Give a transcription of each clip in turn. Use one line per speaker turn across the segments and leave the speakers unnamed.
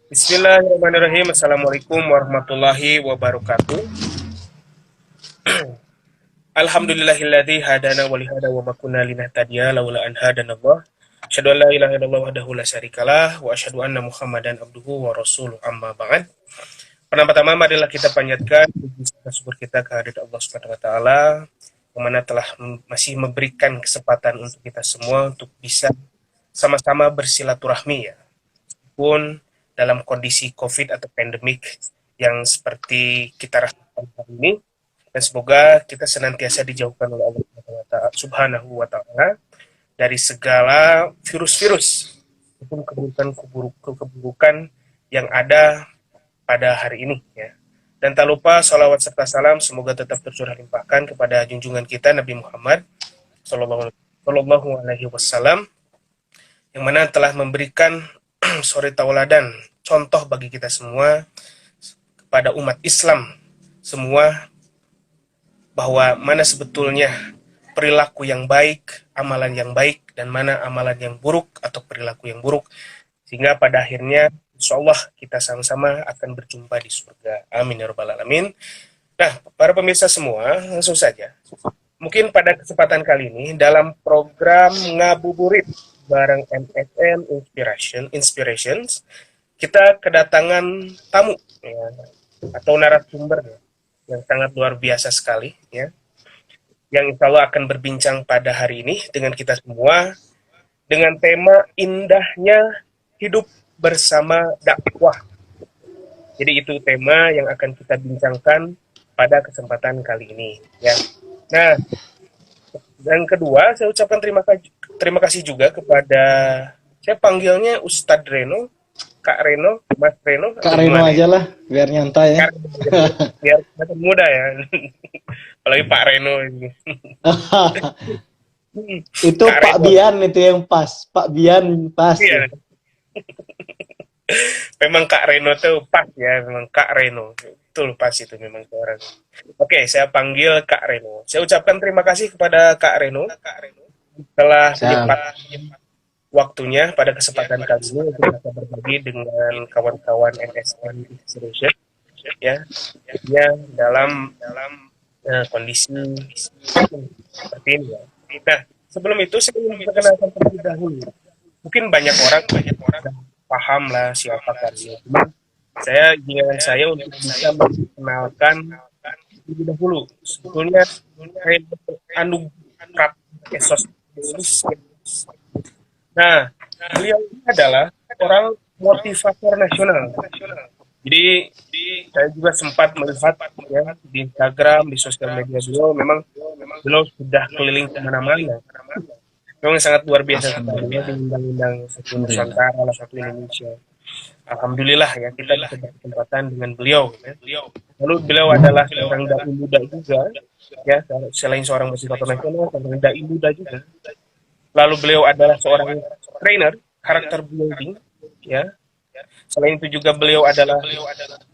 Bismillahirrahmanirrahim. Assalamualaikum warahmatullahi wabarakatuh. Alhamdulillahilladzi hadana wa lihada wa ma kunna linahtadiya laula an hadanallah. Asyhadu an la ilaha illallah wahdahu la syarikalah wa asyhadu anna Muhammadan abduhu wa rasuluh amma ba'd. Pertama-tama marilah kita panjatkan puji serta syukur kita kehadirat Allah Subhanahu wa taala yang mana telah masih memberikan kesempatan untuk kita semua untuk bisa sama-sama bersilaturahmi ya. Pun dalam kondisi COVID atau pandemik yang seperti kita rasakan hari ini, dan semoga kita senantiasa dijauhkan oleh Allah Subhanahu wa taala dari segala virus-virus ataupun keburukan yang ada pada hari ini ya. Dan tak lupa salawat serta salam semoga tetap tercurah limpahkan kepada junjungan kita Nabi Muhammad Sallallahu Alaihi Wasallam yang mana telah memberikan suri tauladan contoh bagi kita semua kepada umat Islam semua bahwa mana sebetulnya perilaku yang baik, amalan yang baik, dan mana amalan yang buruk atau perilaku yang buruk, sehingga pada akhirnya insya Allah kita sama-sama akan berjumpa di surga. Amin ya rabbal alamin. Nah, para pemirsa semua, langsung saja. Mungkin pada kesempatan kali ini dalam program Ngabuburit bareng MSN Inspirations, kita kedatangan tamu ya, atau narasumber ya, yang sangat luar biasa sekali ya, yang insya Allah akan berbincang pada hari ini dengan kita semua dengan tema indahnya hidup bersama dakwah. Jadi itu tema yang akan kita bincangkan pada kesempatan kali ini ya. Nah, yang kedua saya ucapkan terima kasih juga kepada, saya panggilnya Ustadz Reno, Kak Reno, Mas Reno,
Kak Reno aja lah, biar nyantai ya.
Biar muda ya. Apalagi Pak Reno ini.
Itu
Kak
Pak
Reno.
Bian itu yang pas. Pak Bian pas.
Iya. Memang Kak Reno tuh pas ya, memang Kak Reno. Betul pas itu memang orang. Oke, saya panggil Kak Reno. Saya ucapkan terima kasih kepada Kak Reno telah menyempatkan waktunya pada kesempatan kali ini untuk bisa berbagi dengan kawan-kawan MSN Inspiration ya, dalam kondisi seperti ini ya. Nah, sebelum itu saya ingin memperkenalkan terlebih dahulu. Mungkin banyak orang paham lah siapa kalian. Ingin saya untuk bisa memperkenalkan terlebih dahulu. Sebetulnya saya anugerah Esos Indonesia. Nah, beliau ini adalah orang motivator nasional. Jadi saya juga sempat melihat ya di Instagram, di sosial media beliau, memang beliau sudah keliling kemana-mana. Memang sangat luar biasa sekali ya, diundang-undang satu Nusantara, satu Indonesia. Alhamdulillah ya kita bisa berkesempatan dengan beliau. Ya. Lalu beliau adalah seorang dai muda juga, ya selain seorang motivator nasional, seorang dai muda juga. Lalu beliau adalah seorang trainer karakter building, ya. Selain itu juga beliau adalah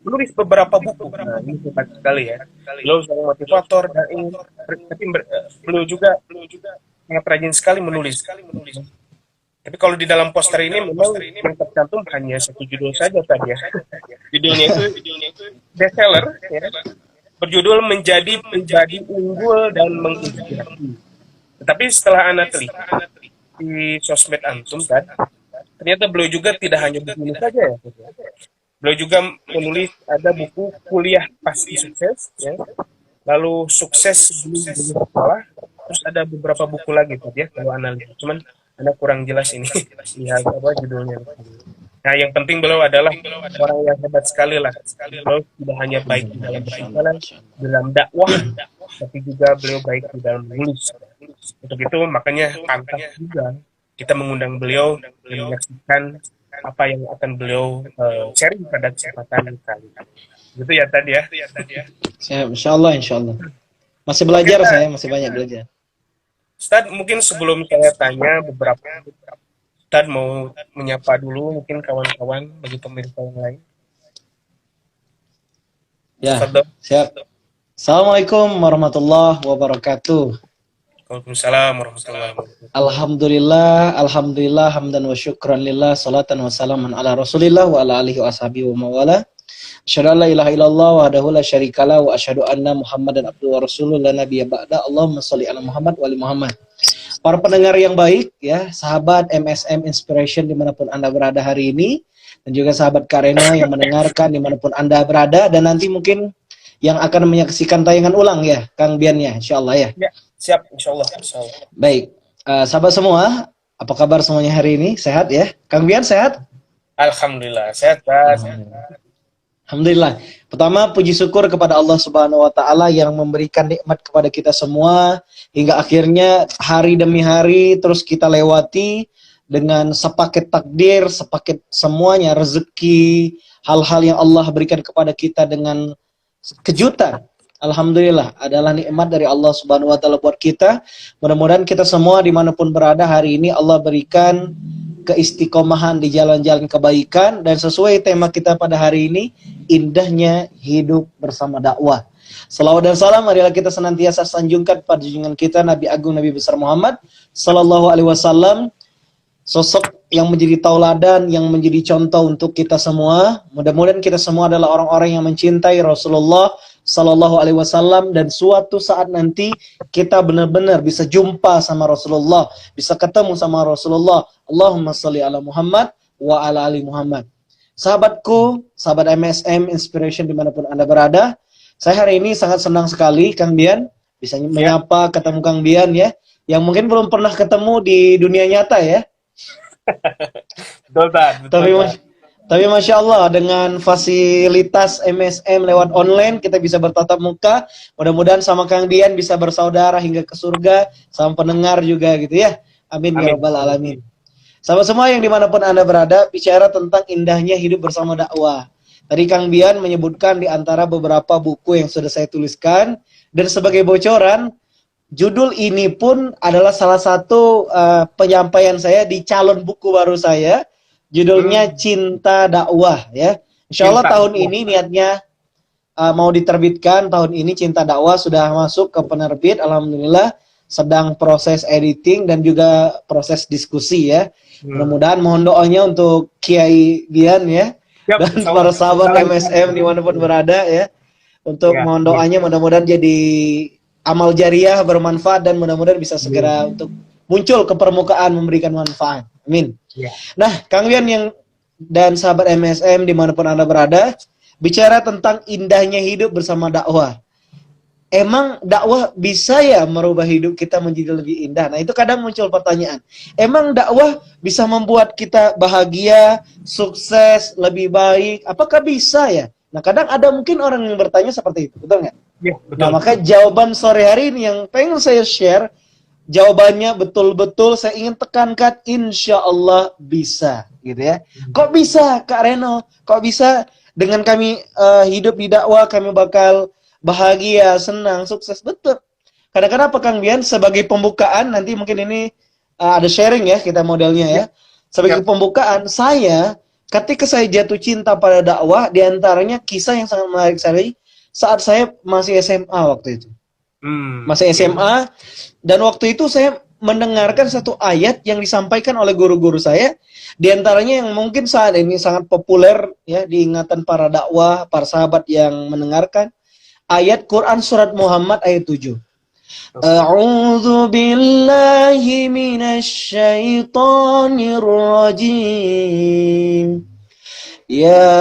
menulis beberapa buku. Nah, ini hebat sekali ya. Beliau seorang motivator dan tapi beliau juga sangat rajin sekali menulis. Tapi kalau di dalam poster ini memang yang tercantum hanya satu judul saja tadi ya. Judulnya itu bestseller, ya. Berjudul Menjadi Pribadi Unggul dan Menginspirasi. Tetapi setelah anak lihat di sosmed antum kan, ternyata beliau juga tidak hanya menulis saja ya. Beliau juga menulis ada buku Kuliah Pasti Sukses, ya. Lalu Sukses Sebelum Sekolah, terus ada beberapa buku lagi tuh ya kalau analisis. Cuman Anda kurang jelas ini lihat apa judulnya. Nah, yang penting beliau adalah orang yang hebat sekali lah. Beliau tidak hanya baik di dalam berbicara, dalam dakwah, tapi juga beliau baik di dalam menulis. Untuk itu makanya pantas juga kita mengundang beliau dan menyaksikan apa yang akan beliau sharing pada kesempatan kali ini. Gitu ya tadi ya.
Siap, insya Allah. Masih belajar saya, masih banyak belajar.
Ustadz, mungkin sebelum saya tanya beberapa, Ustadz mau menyapa dulu mungkin kawan-kawan bagi pemirsa yang lain.
Ya, siap. Assalamualaikum warahmatullahi wabarakatuh.
Waalaikumsalam warahmatullahi wabarakatuh.
Alhamdulillah, hamdan wa syukran lillah, salatan wa salaman ala rasulillah wa ala alihi wa ashabihi wa mawala. Asyhadu an la ilaha illallah wahdahu la syarikalah wa asyhadu anna Muhammadan abduhu wa rasuluh la nabiyya ba'da. Allahumma shalli ala Muhammad wa ali Muhammad. Para pendengar yang baik ya, sahabat MSM Inspiration dimanapun Anda berada hari ini, dan juga sahabat Kak Reno yang mendengarkan dimanapun Anda berada, dan nanti mungkin yang akan menyaksikan tayangan ulang ya, Kang Bian ya, insyaallah ya.
Ya, siap, insyaallah.
Baik, sahabat semua, apa kabar semuanya hari ini? Sehat ya? Kang Bian sehat?
Alhamdulillah, sehat, Pak.
Alhamdulillah. Pertama, puji syukur kepada Allah Subhanahu wa taala yang memberikan nikmat kepada kita semua hingga akhirnya hari demi hari terus kita lewati dengan sepaket takdir, sepaket semuanya rezeki, hal-hal yang Allah berikan kepada kita dengan kejutan. Alhamdulillah adalah nikmat dari Allah Subhanahu wa taala buat kita. Mudah-mudahan kita semua dimanapun berada hari ini Allah berikan keistiqomahan di jalan-jalan kebaikan, dan sesuai tema kita pada hari ini, indahnya hidup bersama dakwah. Salawat dan salam marilah kita senantiasa sanjungkan pada junjungan kita Nabi Agung Nabi besar Muhammad sallallahu alaihi wasallam, sosok yang menjadi tauladan, yang menjadi contoh untuk kita semua. Mudah-mudahan kita semua adalah orang-orang yang mencintai Rasulullah sallallahu alaihi wasallam, dan suatu saat nanti kita benar-benar bisa jumpa sama Rasulullah, bisa ketemu sama Rasulullah. Allahumma sholli ala Muhammad wa ala ali Muhammad. Sahabatku, sahabat MSM Inspiration dimanapun Anda berada, saya hari ini sangat senang sekali Kang Bian bisa menyapa ketemu Kang Bian ya, yang mungkin belum pernah ketemu di dunia nyata ya.
Betul, Pak.
Tapi Masya Allah, dengan fasilitas MSM lewat online, kita bisa bertatap muka. Mudah-mudahan sama Kang Bian bisa bersaudara hingga ke surga, sama pendengar juga gitu ya. Amin, ya Rabbal Alamin. Sahabat semua yang dimanapun Anda berada, bicara tentang indahnya hidup bersama dakwah. Tadi Kang Bian menyebutkan di antara beberapa buku yang sudah saya tuliskan, dan sebagai bocoran, judul ini pun adalah salah satu penyampaian saya di calon buku baru saya. Judulnya Cinta Dakwah ya. Insya Allah tahun ini niatnya mau diterbitkan. Tahun ini Cinta Dakwah sudah masuk ke penerbit. Alhamdulillah sedang proses editing dan juga proses diskusi ya. Mudah-mudahan mohon doanya untuk Kiai Bian ya. Dan para sahabat MSM dimanapun berada ya. Untuk mohon doanya mudah-mudahan jadi amal jariah bermanfaat, dan mudah-mudahan bisa segera untuk muncul ke permukaan memberikan manfaat. Amin. Nah, Kang Bian yang dan sahabat MSM dimanapun Anda berada, bicara tentang indahnya hidup bersama dakwah. Emang dakwah bisa ya merubah hidup kita menjadi lebih indah? Nah, itu kadang muncul pertanyaan. Emang dakwah bisa membuat kita bahagia, sukses, lebih baik? Apakah bisa ya? Nah, kadang ada mungkin orang yang bertanya seperti itu, betul nggak?
Ya, betul.
Nah, maka jawaban sore hari ini yang pengen saya share, jawabannya betul-betul saya ingin tekankan, insya Allah bisa, gitu ya. Kok bisa, Kak Reno? Kok bisa dengan kami hidup di dakwah, kami bakal bahagia, senang, sukses? Betul. Kadang-kadang apa Kang Bian, sebagai pembukaan, nanti mungkin ini ada sharing ya, kita modelnya ya. Sebagai pembukaan, saya, ketika saya jatuh cinta pada dakwah, diantaranya kisah yang sangat menarik sekali, saat saya masih SMA waktu itu. Masih SMA, dan waktu itu saya mendengarkan satu ayat yang disampaikan oleh guru-guru saya, diantaranya yang mungkin saat ini sangat populer ya diingatan para dakwah, para sahabat yang mendengarkan, ayat Quran surat Muhammad ayat 7. A'udzu billahi minasy syaithanir rajim. Ya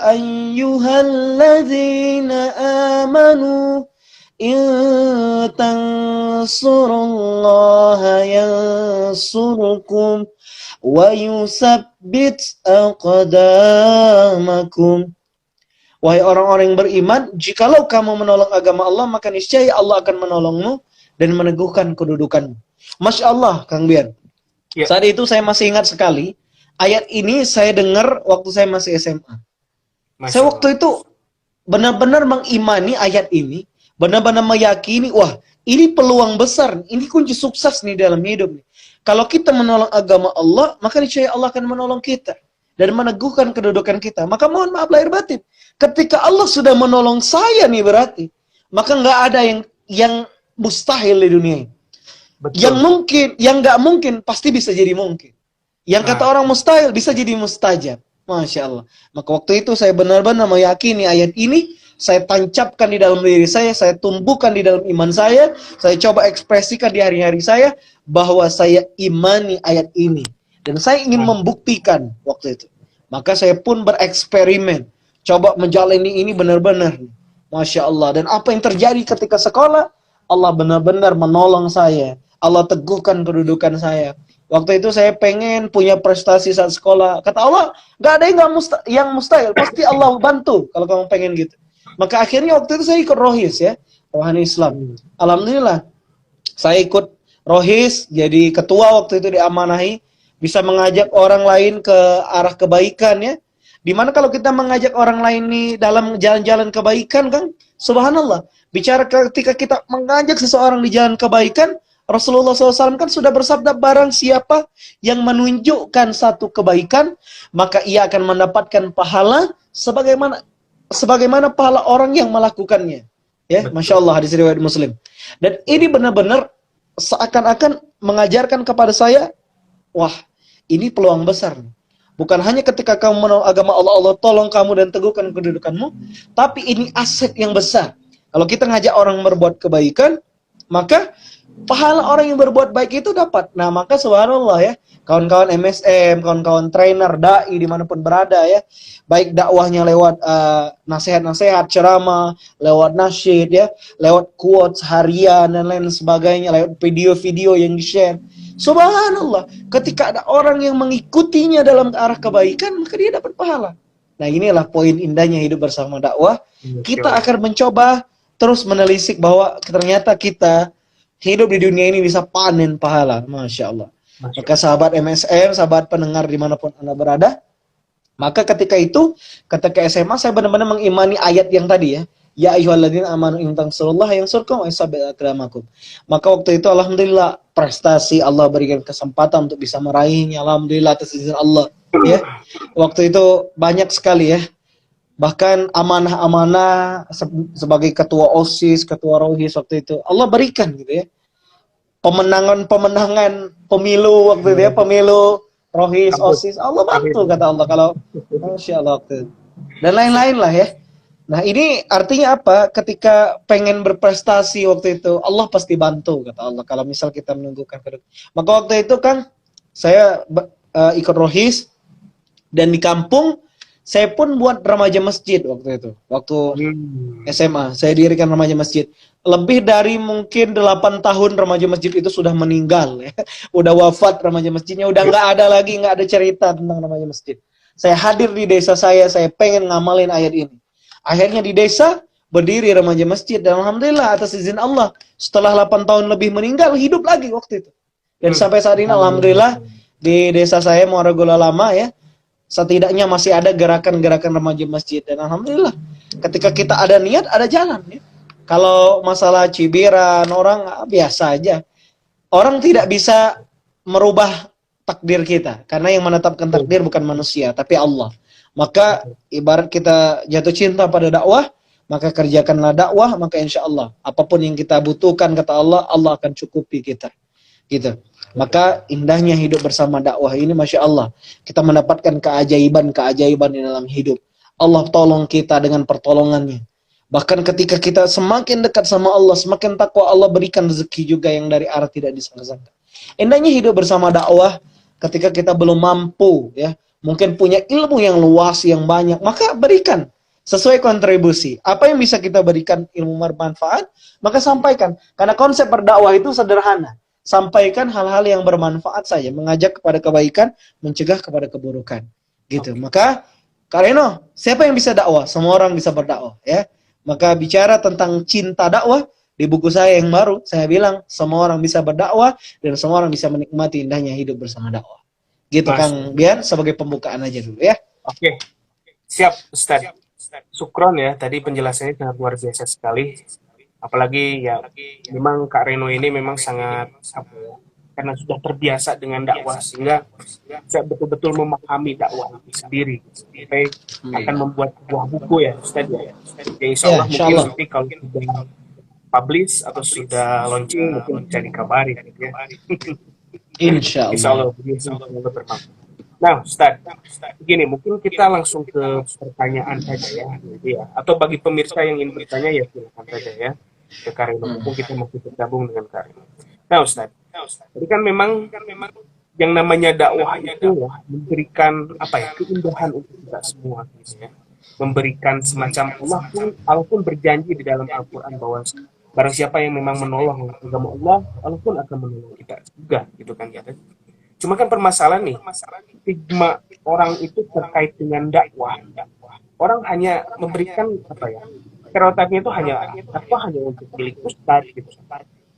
ayyuhalladzina amanu in tansurullaha yansurkum wa yusabbit aqdamakum. Wahai orang-orang yang beriman, jikalau kamu menolong agama Allah, maka niscaya Allah akan menolongmu dan meneguhkan kedudukanmu. Masya Allah, Kang Bian. Saat itu saya masih ingat sekali, ayat ini saya dengar waktu saya masih SMA. Saya waktu itu benar-benar mengimani ayat ini, benar-benar meyakini, wah ini peluang besar, ini kunci sukses nih dalam hidup. Kalau kita menolong agama Allah, maka niscaya Allah akan menolong kita dan meneguhkan kedudukan kita. Maka mohon maaf lahir batin, ketika Allah sudah menolong saya nih berarti, maka nggak ada yang mustahil di dunia ini.
Betul.
Yang mungkin, yang nggak mungkin pasti bisa jadi mungkin. Yang kata orang mustahil bisa jadi mustajab. Masya Allah. Maka waktu itu saya benar-benar meyakini ayat ini, saya tancapkan di dalam diri saya tumbuhkan di dalam iman saya coba ekspresikan di hari-hari saya, bahwa saya imani ayat ini. Dan saya ingin membuktikan waktu itu. Maka saya pun bereksperimen. Coba menjalani ini benar-benar. Masya Allah. Dan apa yang terjadi ketika sekolah, Allah benar-benar menolong saya. Allah teguhkan kedudukan saya. Waktu itu saya pengen punya prestasi saat sekolah. Kata Allah, gak ada yang mustahil. Pasti Allah bantu kalau kamu pengen gitu. Maka akhirnya waktu itu saya ikut Rohis ya. Rohani Islam. Alhamdulillah. Saya ikut Rohis, jadi ketua waktu itu diamanahi. Bisa mengajak orang lain ke arah kebaikan ya. Dimana kalau kita mengajak orang lain nih dalam jalan-jalan kebaikan kan, subhanallah. Bicara ketika kita mengajak seseorang di jalan kebaikan, Rasulullah SAW kan sudah bersabda, barang siapa yang menunjukkan satu kebaikan, maka ia akan mendapatkan pahala sebagaimana pahala orang yang melakukannya. Ya, Masya Allah, hadis riwayat Muslim. Dan ini benar-benar seakan-akan mengajarkan kepada saya, wah, ini peluang besar. Bukan hanya ketika kamu menolong agama Allah, Allah tolong kamu dan teguhkan kedudukanmu, tapi ini aset yang besar. Kalau kita ngajak orang berbuat kebaikan, maka pahala orang yang berbuat baik itu dapat. Nah, maka subhanallah ya, kawan-kawan MSM, kawan-kawan trainer, da'i dimanapun berada ya, baik dakwahnya lewat nasihat-nasihat, ceramah, lewat nasyid ya, lewat quotes harian dan lain sebagainya, lewat video-video yang di-share. Subhanallah, ketika ada orang yang mengikutinya dalam arah kebaikan, maka dia dapat pahala. Nah, inilah poin indahnya hidup bersama dakwah. Kita akan mencoba terus menelisik bahwa ternyata kita hidup di dunia ini bisa panen pahala. Masya Allah. Maka sahabat MSM, sahabat pendengar dimanapun Anda berada, maka ketika itu, ketika SMA, saya benar-benar mengimani ayat yang tadi ya. Ya ayyuhalladzina amanu in tansurullaha yansurkum wa yusabbit aqdamakum. Maka waktu itu alhamdulillah prestasi Allah berikan kesempatan untuk bisa meraihnya. Alhamdulillah atas izin Allah ya. Waktu itu banyak sekali ya. Bahkan amanah-amanah sebagai ketua OSIS, ketua Rohis waktu itu Allah berikan gitu ya. Pemenangan pemilu waktu itu ya, pemilu Rohis, OSIS, Allah bantu kata Allah kalau Masya Allah waktu itu. Dan lain-lain lah ya. Nah, ini artinya apa? Ketika pengen berprestasi waktu itu, Allah pasti bantu kata Allah kalau misal kita menunggukan kedudukan. Maka waktu itu kan saya ikut Rohis dan di kampung saya pun buat remaja masjid waktu itu. Waktu SMA, saya dirikan remaja masjid. Lebih dari mungkin 8 tahun remaja masjid itu sudah meninggal. Ya. Udah wafat remaja masjidnya, udah nggak ada lagi, nggak ada cerita tentang remaja masjid. Saya hadir di desa saya pengen ngamalin ayat ini. Akhirnya di desa, berdiri remaja masjid. Dan alhamdulillah atas izin Allah, setelah 8 tahun lebih meninggal, hidup lagi waktu itu. Dan sampai saat ini alhamdulillah, di desa saya, Muaragula Lama ya, setidaknya masih ada gerakan-gerakan remaja masjid. Dan alhamdulillah, ketika kita ada niat, ada jalan. Ya. Kalau masalah cibiran, orang biasa aja. Orang tidak bisa merubah takdir kita. Karena yang menetapkan takdir bukan manusia, tapi Allah. Maka ibarat kita jatuh cinta pada dakwah, maka kerjakanlah dakwah, maka insya Allah, apapun yang kita butuhkan, kata Allah, Allah akan cukupi kita. Gitu. Maka indahnya hidup bersama dakwah ini, Masya Allah. Kita mendapatkan keajaiban-keajaiban di dalam hidup. Allah tolong kita dengan pertolongannya. Bahkan ketika kita semakin dekat sama Allah, semakin takwa, Allah berikan rezeki juga yang dari arah tidak disangka-sangka. Indahnya hidup bersama dakwah ketika kita belum mampu, ya, mungkin punya ilmu yang luas, yang banyak, maka berikan sesuai kontribusi. Apa yang bisa kita berikan ilmu bermanfaat, maka sampaikan. Karena konsep berdakwah itu sederhana. Sampaikan hal-hal yang bermanfaat saja, mengajak kepada kebaikan, mencegah kepada keburukan. Gitu. Maka, Kak Reno, siapa yang bisa dakwah? Semua orang bisa berdakwah, ya. Maka bicara tentang cinta dakwah, di buku saya yang baru, saya bilang semua orang bisa berdakwah dan semua orang bisa menikmati indahnya hidup bersama dakwah. Gitu Kang Bian, sebagai pembukaan aja dulu ya.
Oke, siap Ustaz. Sukron ya, tadi penjelasannya sangat luar biasa sekali. Apalagi ya, memang Kak Reno ini memang sangat karena sudah terbiasa dengan dakwah sehingga saya betul-betul memahami dakwah itu sendiri. Sampai akan membuat sebuah buku ya Ustaz ya. Ya insya Allah mungkin nanti kalau publish atau sudah launching, mungkin bisa dikabarin gitu ya.
Insya
Insya
Allah.
Allah, semoga bermanfaat. Nah, Ustaz, begini, mungkin kita langsung ke pertanyaan saja ya, gitu ya. Atau bagi pemirsa yang ingin bertanya ya silakan saja ya ke Karino, mumpung kita masih bergabung dengan Karino. Nah, Ustaz, jadi kan memang yang namanya dakwah itu ya, memberikan apa ya, keindahan untuk kita semua gitu ya. Memberikan semacam Allah pun berjanji di dalam Al-Qur'an bahwa barang siapa yang memang menolong agama Allah, Allah pun akan menolong kita juga gitu kan ya. Cuma kan permasalahan nih, stigma orang itu terkait dengan dakwah. Orang hanya memberikan apa ya? Stereotipnya itu hanya dakwah hanya untuk milik ustadz gitu.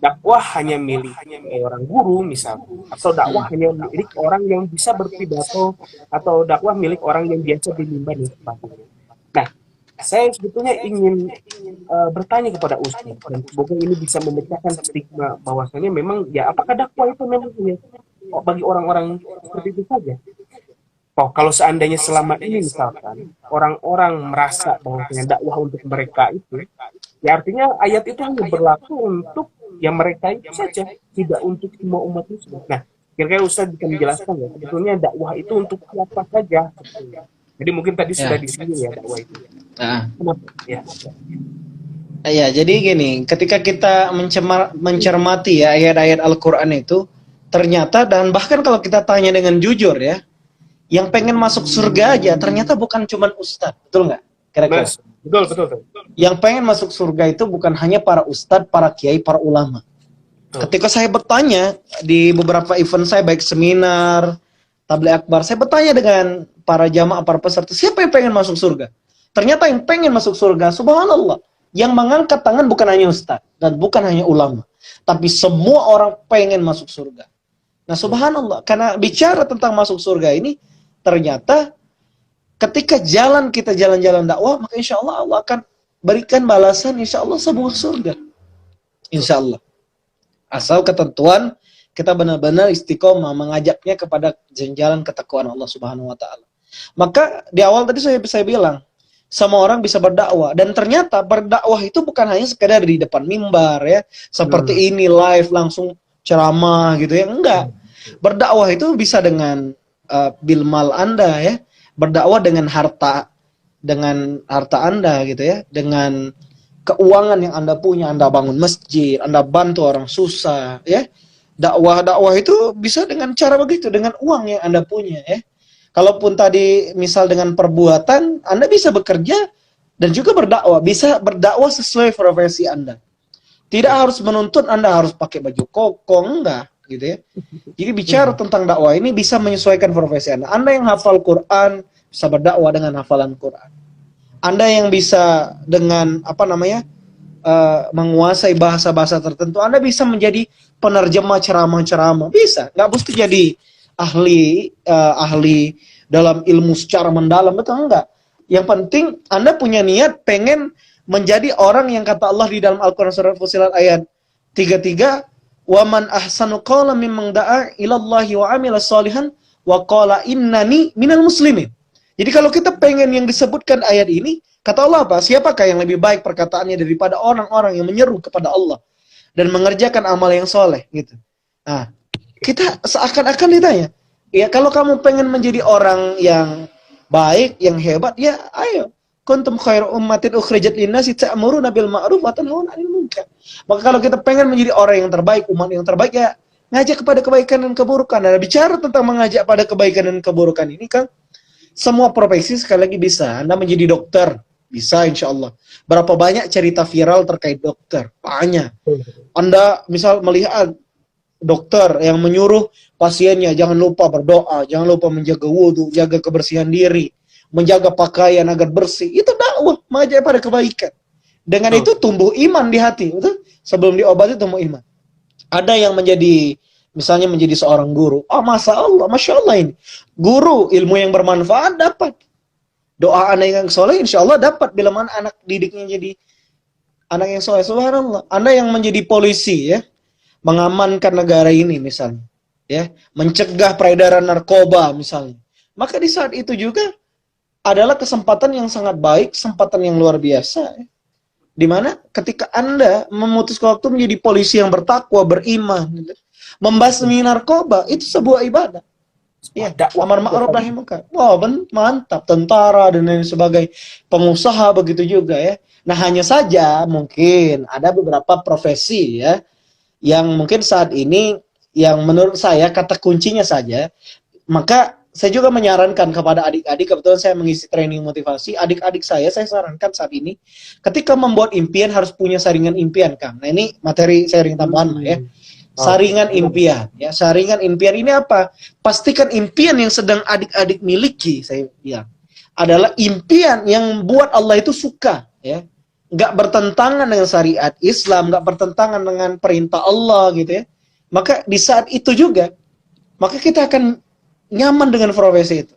Dakwah hanya milik orang guru misal, atau dakwah hanya milik orang yang bisa berpidato, atau dakwah milik orang yang biasa di mimbar dan sebagainya. Nah, saya sebetulnya ingin bertanya kepada Ustaz dan semoga ini bisa memecahkan stigma bahwasanya memang ya apakah dakwah itu memang hanya bagi orang-orang seperti itu saja. Oh, kalau seandainya selama ini misalkan orang-orang merasa bahwasanya dakwah untuk mereka itu, ya artinya ayat itu hanya berlaku untuk ya mereka itu saja, tidak untuk semua umat Islam. Nah, kira-kira Ustaz bisa menjelaskan ya, sebetulnya dakwah itu untuk siapa saja sebetulnya. Jadi mungkin tadi sudah disinggung ya dakwah itu. Kenapa? Ya.
Ya, jadi gini, ketika kita mencermati ya ayat-ayat Al-Quran itu, ternyata dan bahkan kalau kita tanya dengan jujur ya, yang pengen masuk surga aja ternyata bukan cuma ustadz, betul nggak? Kira-kira.
Betul.
Yang pengen masuk surga itu bukan hanya para ustadz, para kiai, para ulama. Ketika saya bertanya di beberapa event saya, baik seminar, tabligh akbar, saya bertanya dengan para jamaah, para peserta, siapa yang pengen masuk surga? Ternyata yang pengen masuk surga, subhanallah, yang mengangkat tangan bukan hanya ustadz dan bukan hanya ulama, tapi semua orang pengen masuk surga. Nah, subhanallah, karena bicara tentang masuk surga ini, ternyata ketika kita jalan-jalan dakwah, maka insya Allah Allah akan berikan balasan, insya Allah sebuah surga. Insya Allah. Asal ketentuan kita benar-benar istiqomah mengajaknya kepada jalan ketakwaan Allah Subhanahu wa taala. Maka di awal tadi saya bilang, semua orang bisa berdakwah, dan ternyata berdakwah itu bukan hanya sekedar di depan mimbar ya, seperti ini live langsung ceramah gitu ya, enggak. Berdakwah itu bisa dengan bilmal Anda ya, berdakwah dengan harta Anda gitu ya, dengan keuangan yang Anda punya, Anda bangun masjid, Anda bantu orang susah ya. Dakwah itu bisa dengan cara begitu, dengan uang yang Anda punya ya. Kalaupun tadi misal dengan perbuatan, Anda bisa bekerja dan juga berdakwah, bisa berdakwah sesuai profesi Anda. Tidak harus menuntut Anda harus pakai baju koko, enggak gitu ya. Jadi bicara tentang dakwah ini bisa menyesuaikan profesi Anda. Anda yang hafal Quran bisa berdakwah dengan hafalan Quran. Anda yang bisa dengan menguasai bahasa-bahasa tertentu, Anda bisa menjadi penerjemah ceramah-ceramah, bisa. Nggak mesti jadi ahli dalam ilmu secara mendalam, betul enggak? Yang penting Anda punya niat pengen menjadi orang yang kata Allah di dalam Al-Quran surat Fussilat ayat 33, wa man ahsanu qawlan mimman da'a ilallahi wa amila shalihan wa qala innani minal muslimin. Jadi kalau kita pengen yang disebutkan ayat ini, kata Allah apa? Siapakah yang lebih baik perkataannya daripada orang-orang yang menyeru kepada Allah dan mengerjakan amal yang soleh gitu. Nah, kita seakan-akan ditanya, ya kalau kamu pengen menjadi orang yang baik, yang hebat, ya ayo. Kuntum khairu ummatin ukhrijat linnasi ta'muruna bil ma'ruf wa tanhauna 'anil munkar. Maka kalau kita pengen menjadi orang yang terbaik, umat yang terbaik, ya ngajak kepada kebaikan dan keburukan. Dan bicara tentang mengajak pada kebaikan dan keburukan ini kan semua profesi sekali lagi bisa. Anda menjadi dokter, bisa insya Allah. Berapa banyak cerita viral terkait dokter? Banyak. Anda misal melihat dokter yang menyuruh pasiennya jangan lupa berdoa, jangan lupa menjaga wudhu, jaga kebersihan diri, menjaga pakaian agar bersih. Itu dakwah, mengajak pada kebaikan. Dengan itu tumbuh iman di hati, betul? Sebelum diobati tumbuh iman. Ada yang misalnya menjadi seorang guru. Oh, Masya Allah ini. Guru, ilmu yang bermanfaat dapat. Doa anak yang soleh, insya Allah dapat. Bila mana anak didiknya jadi anak yang soleh, subhanallah. Anda yang menjadi polisi ya, mengamankan negara ini misalnya, ya, mencegah peredaran narkoba misalnya. Maka di saat itu juga adalah kesempatan yang sangat baik, kesempatan yang luar biasa. Ya. Dimana ketika Anda memutuskan waktu menjadi polisi yang bertakwa, beriman, gitu, membasmi narkoba, itu sebuah ibadah. Ya, amar ma'ruf nahi munkar. Wah, mantap. Tentara dan lain sebagainya. Pengusaha begitu juga ya. Nah, hanya saja mungkin ada beberapa profesi ya yang mungkin saat ini yang menurut saya kata kuncinya saja, maka saya juga menyarankan kepada adik-adik, kebetulan saya mengisi training motivasi, adik-adik saya sarankan saat ini, ketika membuat impian harus punya saringan impian, Kang. Nah, ini materi sharing tambahan lah ya. Saringan impian, ya. Saringan impian ini apa? Pastikan impian yang sedang adik-adik miliki, saya bilang, adalah impian yang buat Allah itu suka, ya. Nggak bertentangan dengan syariat Islam, nggak bertentangan dengan perintah Allah, gitu ya. Maka di saat itu juga, maka kita akan nyaman dengan profesi itu.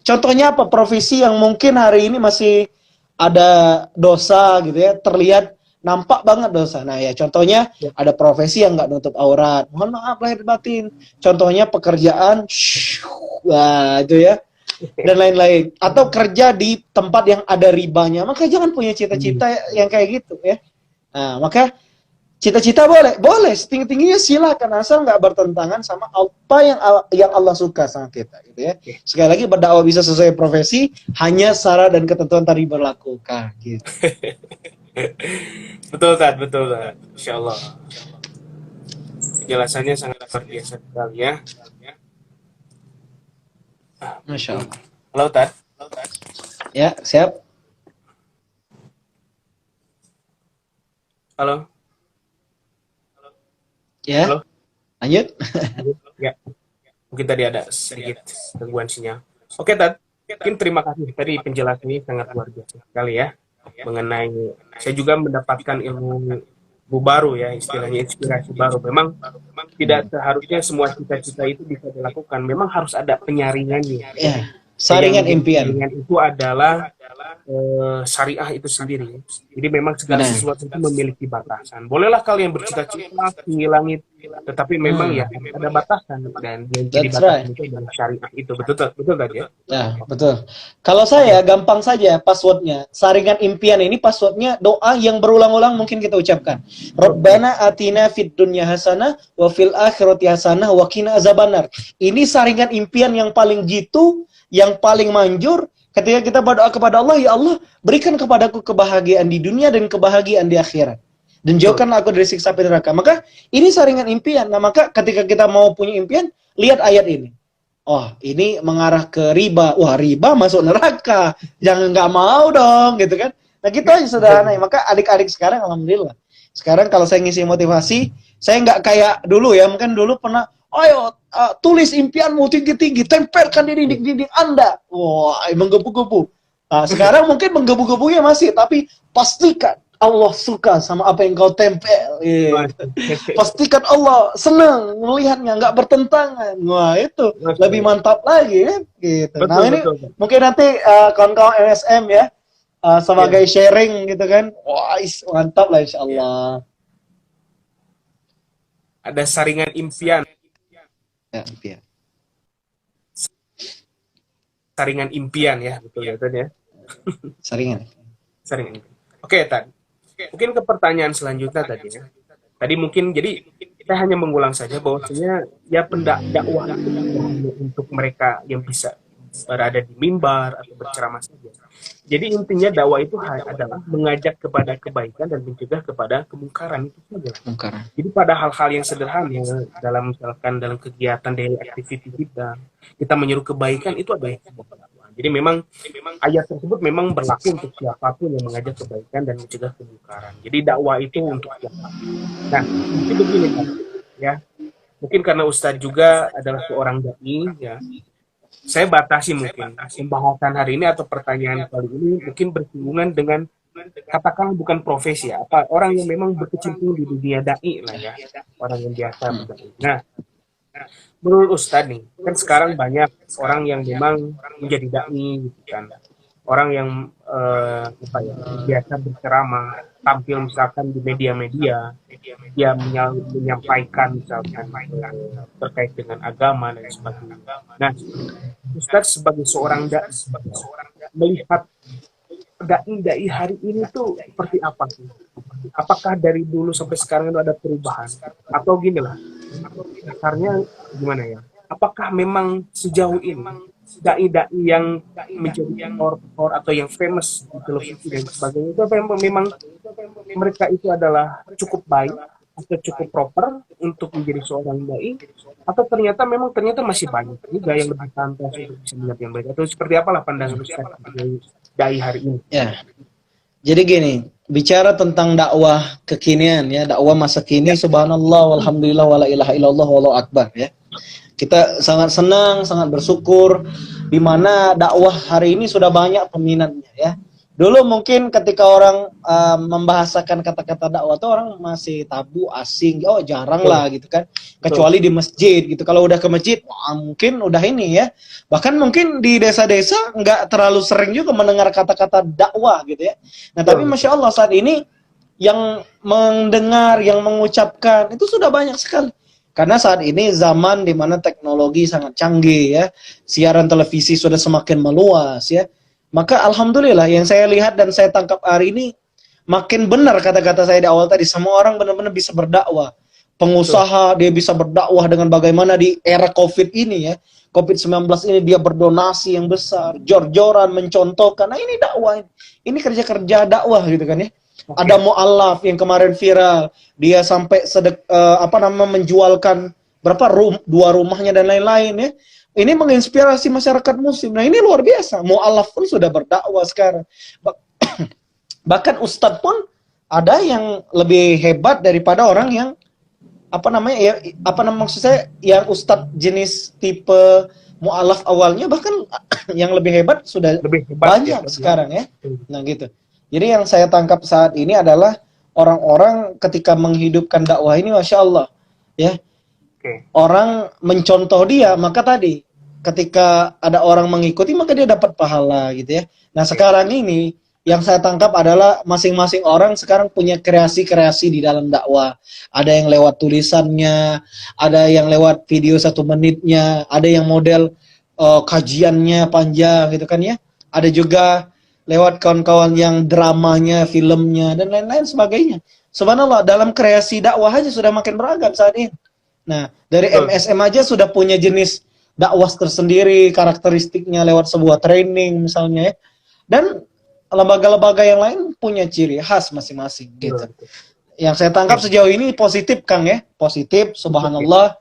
Contohnya apa? Profesi yang mungkin hari ini masih ada dosa gitu ya, terlihat nampak banget dosa. Nah ya contohnya ada profesi yang nggak nutup aurat. Mohon maaf lahir batin. Contohnya pekerjaan, wah itu ya, dan lain-lain. Atau kerja di tempat yang ada ribanya. Maka jangan punya cita-cita yang kayak gitu ya. Nah maka cita-cita boleh setinggi-tingginya silakan, asal nggak bertentangan sama apa yang Allah suka sama kita, gitu ya. Sekali lagi berdakwah bisa sesuai profesi, hanya syarat dan ketentuan tadi berlaku, gitu.
Betul Tad, Insya Allah. Penjelasannya sangat luar biasa sekali ya.
Masya Allah.
Halo Tad.
Ya siap.
Halo.
Ya, halo. Lanjut.
Ya, mungkin tadi ada sedikit gangguan sinyal. Oke, Tad. Mungkin terima kasih. Tadi penjelasannya sangat luar biasa sekali ya. Mengenai, saya juga mendapatkan ilmu baru ya, istilahnya inspirasi baru. Memang tidak seharusnya semua cita-cita itu bisa dilakukan. Memang harus ada penyaringannya.
Ya, saringan impian.
Saringan itu adalah syariah itu sendiri. Jadi memang segala sesuatu itu memiliki batasan. Bolehlah kalian bercita-cita tinggi langit, tetapi memang ya ada batasan, dan yang jadi batasan itu adalah syariah itu. Betul kan ya?
Ya, betul. Kalau saya gampang saja passwordnya. Saringan impian ini passwordnya doa yang berulang-ulang mungkin kita ucapkan. Rabbana atina fid dunya hasanah wa fil akhirati hasanah wa qina azabannar. Ini saringan impian yang paling jitu, yang paling manjur. Ketika kita berdoa kepada Allah, ya Allah, berikan kepadaku kebahagiaan di dunia dan kebahagiaan di akhirat. Dan jauhkanlah aku dari siksa api neraka. Maka ini saringan impian. Nah, maka ketika kita mau punya impian, lihat ayat ini. Oh, ini mengarah ke riba. Wah, riba masuk neraka. Jangan, nggak mau dong, gitu kan. Nah, gitu aja sederhana. Maka adik-adik sekarang, alhamdulillah. Sekarang kalau saya ngisi motivasi, saya nggak kayak dulu ya. Mungkin dulu pernah, ayo tulis impianmu tinggi-tinggi, tempelkan di dinding-dinding Anda. Wah, menggebu-gebu. Nah, sekarang mungkin menggebu-gebunya masih, tapi pastikan Allah suka sama apa yang kau tempel. Pastikan Allah senang melihatnya, nggak bertentangan. Wah, itu lebih mantap lagi ya. Gitu. Betul, nah ini mungkin nanti kawan-kawan MSM ya sebagai sharing gitu kan. Wah, mantap lah insya Allah.
Ada saringan impian.
Ya, impian.
Saringan impian ya, betul ya Tan ya.
Saringan.
Oke Tan. Mungkin ke pertanyaan selanjutnya tadi ya. Tadi mungkin jadi kita hanya mengulang saja bahwasanya ya dakwah itu untuk mereka yang bisa berada di mimbar atau berceramah saja. Jadi intinya dakwah itu adalah mengajak kepada kebaikan dan mencegah kepada kemungkaran itu saja. Jadi pada hal-hal yang sederhana dalam misalkan dalam kegiatan daily activity kita menyuruh kebaikan itu adalah sebuah dakwah. Jadi memang ayat tersebut memang berlaku untuk siapapun yang mengajak kebaikan dan mencegah kemungkaran. Jadi dakwah itu untuk siapa. Nah, mungkin begini kan, ya. Mungkin karena Ustadz juga adalah seorang dai ya. Saya batasi mungkin pembahasan hari ini atau pertanyaan kali ini mungkin bersinggungan dengan katakanlah bukan profesi ya, apa orang yang memang berkecimpung di dunia dai lah ya, orang yang biasa berdai. Nah, menurut Ustadz nih, kan sekarang banyak orang yang memang menjadi dai gitu kan, orang yang biasa berceramah, tampil misalkan di media-media, dia menyampaikan misalkan terkait dengan agama dan sebagainya. Nah, Ustadz sebagai seorang dai melihat dai-dai hari ini tuh seperti apa sih? Apakah dari dulu sampai sekarang itu ada perubahan? Atau gini lah, dasarnya gimana ya? Apakah memang sejauh ini dai-dai yang menjadi aktor atau yang famous di televisi dan sebagainya itu apa yang memang mereka itu adalah cukup baik atau cukup proper untuk menjadi seorang dai, atau ternyata masih banyak juga yang lebih pantas untuk bisa melihat yang baik, atau seperti apalah pandangan Ustaz dari dai hari ini?
Ya. Jadi gini, bicara tentang dakwah kekinian ya, dakwah masa kini, subhanallah, walhamdulillah, wala ilaha illallah, wallahu akbar ya. Kita sangat senang, sangat bersyukur di mana dakwah hari ini sudah banyak peminatnya ya. Dulu mungkin ketika orang membahasakan kata-kata dakwah itu orang masih tabu, asing, oh jarang lah gitu kan. Kecuali di masjid gitu. Kalau udah ke masjid, wah, mungkin udah ini ya. Bahkan mungkin di desa-desa nggak terlalu sering juga mendengar kata-kata dakwah gitu ya. Nah tapi Masya Allah saat ini yang mendengar, yang mengucapkan itu sudah banyak sekali. Karena saat ini zaman di mana teknologi sangat canggih ya, siaran televisi sudah semakin meluas ya. Maka alhamdulillah yang saya lihat dan saya tangkap hari ini makin benar kata-kata saya di awal tadi, semua orang benar-benar bisa berdakwah. Pengusaha dia bisa berdakwah dengan bagaimana di era Covid ini ya. Covid-19 ini dia berdonasi yang besar, jor-joran mencontohkan. Nah, ini dakwah. Ini kerja-kerja dakwah gitu kan ya. Ada mu'alaf yang kemarin viral, dia sampai menjualkan dua rumahnya dan lain-lain ya. Ini menginspirasi masyarakat muslim. Nah, ini luar biasa. Mu'alaf pun sudah berdakwah sekarang. Bahkan ustadz pun ada yang lebih hebat daripada orang yang maksud saya yang ustadz jenis tipe mu'alaf awalnya, bahkan yang lebih hebat sudah banyak sekarang ya. Nah, gitu. Jadi yang saya tangkap saat ini adalah orang-orang ketika menghidupkan dakwah ini, Masya Allah ya, orang mencontoh dia, maka tadi ketika ada orang mengikuti maka dia dapat pahala gitu ya. Nah sekarang ini yang saya tangkap adalah masing-masing orang sekarang punya kreasi-kreasi di dalam dakwah. Ada yang lewat tulisannya, ada yang lewat video 1 menitnya, ada yang model kajiannya panjang gitu kan ya. Ada juga lewat kawan-kawan yang dramanya, filmnya dan lain-lain sebagainya. Subhanallah, dalam kreasi dakwah aja sudah makin beragam saat ini. Nah, dari MSM aja sudah punya jenis dakwah tersendiri, karakteristiknya lewat sebuah training misalnya ya. Dan lembaga-lembaga yang lain punya ciri khas masing-masing gitu. Yang saya tangkap sejauh ini positif Kang ya, positif, subhanallah.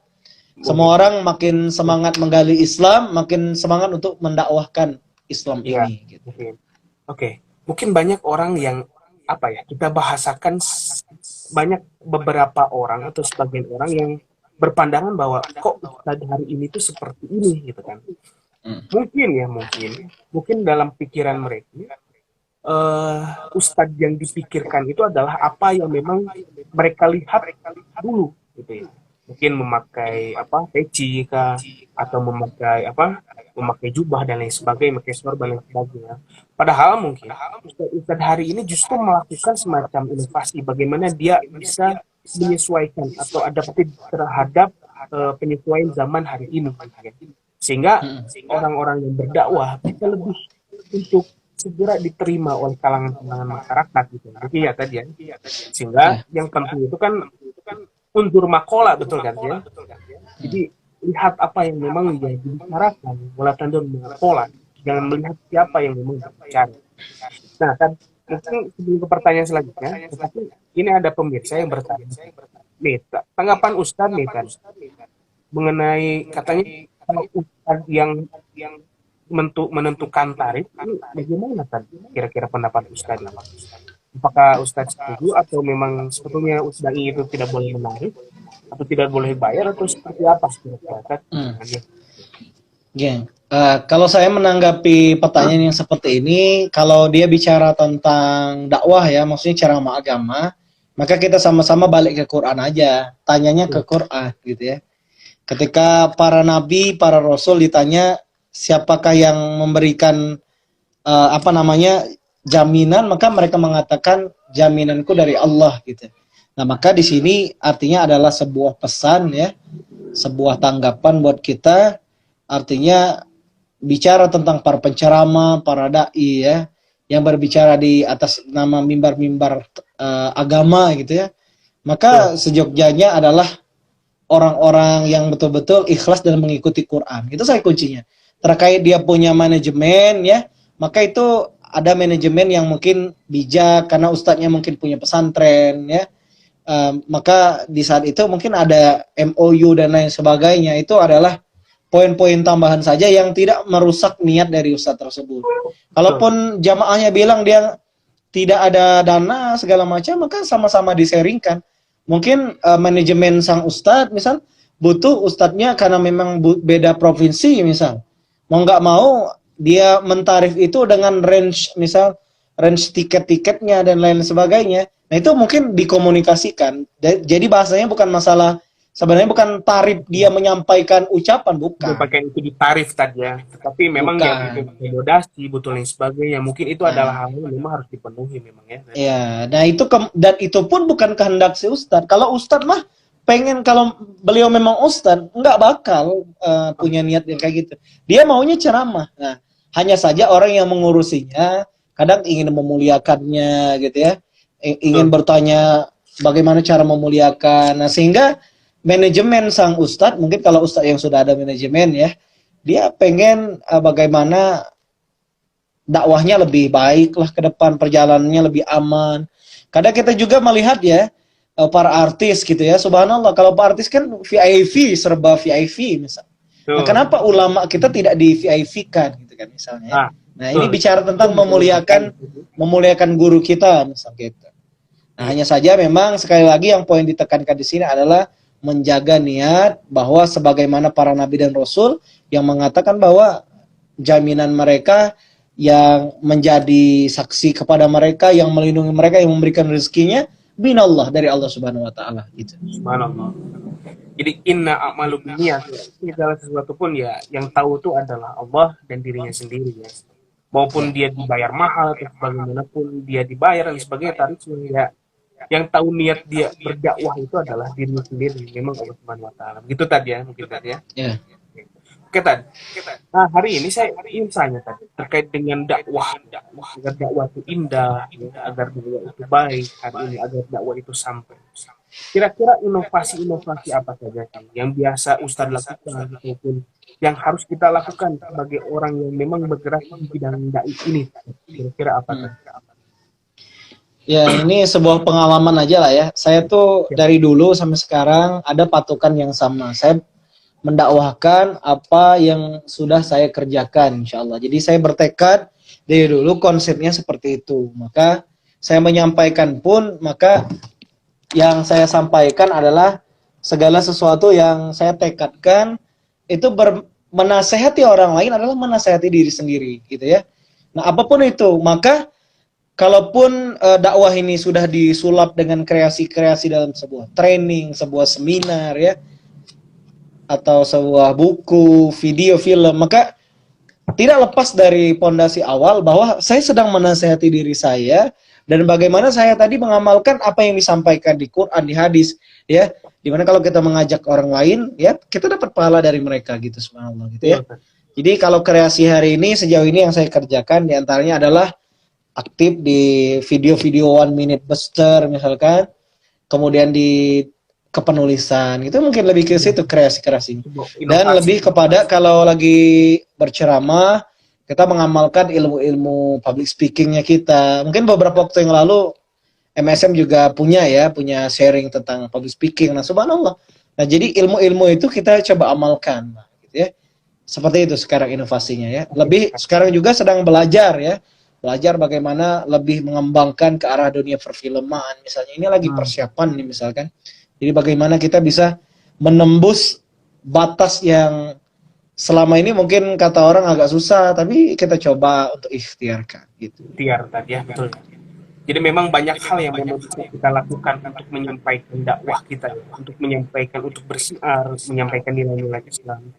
Semua orang makin semangat menggali Islam, makin semangat untuk mendakwahkan Islam ini gitu.
Oke. Mungkin banyak orang yang kita bahasakan, banyak beberapa orang atau sebagian orang yang berpandangan bahwa kok Ustadz hari ini tuh seperti ini gitu kan. Mungkin dalam pikiran mereka Ustadz yang dipikirkan itu adalah apa yang memang mereka lihat dulu gitu ya. Mungkin memakai peci kah, atau memakai jubah dan lain sebagainya, memakai sorban dan lain sebagainya. Padahal mungkin Ustadz hari ini justru melakukan semacam inovasi bagaimana dia bisa menyesuaikan atau adaptif terhadap penyesuaian zaman hari ini, sehingga orang-orang yang berdakwah bisa lebih untuk segera diterima oleh kalangan masyarakat gitu. Jadi ya tadi ya, sehingga yang penting itu kan unsur makola, betul kan ya. Jadi lihat apa yang memang menjadi bicarakan, wala tandur makola, jangan melihat siapa yang memang berbicara. Nah kan, mungkin sebelum ke pertanyaan selanjutnya, tetapi ini ada pemirsa yang bertanya, nih, tanggapan Ustadz nih kan, mengenai katanya Ustadz yang menentukan tarif, bagaimana kan kira-kira pendapat Ustadz? Apakah Ustadz setuju atau memang sebetulnya Ustadz itu tidak boleh menarik atau tidak boleh bayar atau seperti apa kira-kira?
Kalau saya menanggapi pertanyaan yang seperti ini, kalau dia bicara tentang dakwah ya, maksudnya ceramah agama, maka kita sama-sama balik ke Quran aja, tanyanya ke Quran gitu ya. Ketika para nabi, para rasul ditanya siapakah yang memberikan jaminan, maka mereka mengatakan jaminanku dari Allah gitu. Nah, maka di sini artinya adalah sebuah pesan ya, sebuah tanggapan buat kita, artinya bicara tentang para penceramah, para dai ya, yang berbicara di atas nama mimbar-mimbar agama gitu ya. Maka sejogjanya adalah orang-orang yang betul-betul ikhlas dalam mengikuti Quran. Itu saya kuncinya. Terkait dia punya manajemen ya, maka itu ada manajemen yang mungkin bijak karena ustadznya mungkin punya pesantren ya. Maka di saat itu mungkin ada MOU dan lain sebagainya. Itu adalah poin-poin tambahan saja yang tidak merusak niat dari ustadz tersebut. Kalaupun jamaahnya bilang dia tidak ada dana segala macam, maka sama-sama diseringkan. Mungkin manajemen sang ustadz misal butuh ustadznya karena memang beda provinsi misal. Mau nggak mau dia mentarif itu dengan range misal range tiket-tiketnya dan lain sebagainya. Nah itu mungkin dikomunikasikan. Jadi bahasanya bukan masalah, sebenarnya bukan tarif dia menyampaikan ucapan, bukan.
Pakai itu di tarif tadi ya. Tapi memang yang butuh akomodasi, butuh lain sebagainya. Mungkin itu adalah hal yang memang harus dipenuhi memang ya.
Ya, nah itu dan itu pun bukan kehendak si ustadz. Kalau ustadz mah pengen, kalau beliau memang ustadz, nggak bakal punya niat yang kayak gitu. Dia maunya ceramah. Nah, hanya saja orang yang mengurusinya kadang ingin memuliakannya gitu ya. Ingin bertanya bagaimana cara memuliakan. Nah, sehingga manajemen sang ustadz, mungkin kalau ustadz yang sudah ada manajemen ya, dia pengen bagaimana dakwahnya lebih baik lah ke depan, perjalanannya lebih aman. Kadang kita juga melihat ya, para artis gitu ya, subhanallah, kalau para artis kan VIP, serba VIP misalnya. Nah, kenapa ulama kita tidak di VIP-kan gitu kan misalnya. Nah, ini bicara tentang memuliakan guru kita misalnya gitu. Nah, hanya saja memang sekali lagi yang poin ditekankan di sini adalah menjaga niat bahwa sebagaimana para nabi dan rasul yang mengatakan bahwa jaminan mereka yang menjadi saksi kepada mereka, yang melindungi mereka, yang memberikan rezekinya binallah, dari Allah Subhanahu wa taala gitu.
Subhanallah. Jadi inna a'malu binniyat, segala sesuatu pun ya yang tahu itu adalah Allah dan dirinya sendiri ya. Maupun dia dibayar mahal atau bagaimanapun dia dibayar dan sebagainya tarifnya ya. Yang tahu niat dia berdakwah itu adalah dirinya sendiri, memang Allah Subhanahu wa taala. Begitu tadi ya, mungkin tadi ya.
Yeah.
Oke Tad. Nah hari ini saya ingin tanya tadi terkait dengan dakwah, agar dakwah itu indah, ya, agar dakwah itu baik hari ini, agar dakwah itu sampai. Kira-kira inovasi-inovasi apa saja sih yang biasa Ustadz lakukan ataupun yang harus kita lakukan sebagai orang yang memang bergerak di bidang dai ini? Kira-kira apa?
Ya, ini sebuah pengalaman aja lah ya. Saya tuh dari dulu sampai sekarang ada patokan yang sama. Saya mendakwahkan apa yang sudah saya kerjakan, insya Allah. Jadi saya bertekad dari dulu konsepnya seperti itu. Maka saya menyampaikan pun, maka yang saya sampaikan adalah segala sesuatu yang saya tekadkan itu menasehati orang lain adalah menasehati diri sendiri, gitu ya. Nah, apapun itu, maka kalaupun dakwah ini sudah disulap dengan kreasi-kreasi dalam sebuah training, sebuah seminar ya, atau sebuah buku, video, film, maka tidak lepas dari pondasi awal bahwa saya sedang menasehati diri saya dan bagaimana saya tadi mengamalkan apa yang disampaikan di Quran, di hadis, ya. Dimana kalau kita mengajak orang lain, ya kita dapat pahala dari mereka gitu, subhanallah gitu ya. Jadi kalau kreasi hari ini sejauh ini yang saya kerjakan diantaranya adalah aktif di video-video 1 minute buster misalkan, kemudian di kepenulisan, itu mungkin lebih ke situ kreasi-kreasi. Dan lebih kepada kalau lagi berceramah, kita mengamalkan ilmu-ilmu public speakingnya kita. Mungkin beberapa waktu yang lalu MSM juga punya sharing tentang public speaking. Nah, subhanallah. Nah, jadi ilmu-ilmu itu kita coba amalkan, gitu ya. Seperti itu sekarang inovasinya ya. Lebih sekarang juga sedang belajar ya. Belajar bagaimana lebih mengembangkan ke arah dunia perfilman misalnya. Ini lagi persiapan nih misalkan. Jadi bagaimana kita bisa menembus batas yang selama ini mungkin kata orang agak susah, tapi kita coba untuk ikhtiarkan gitu.
Ikhtiar tadi ya, betul. Jadi memang banyak hal yang memang bisa kita lakukan untuk menyampaikan dakwah kita, untuk menyampaikan, untuk bersiar, menyampaikan nilai-nilai Islam.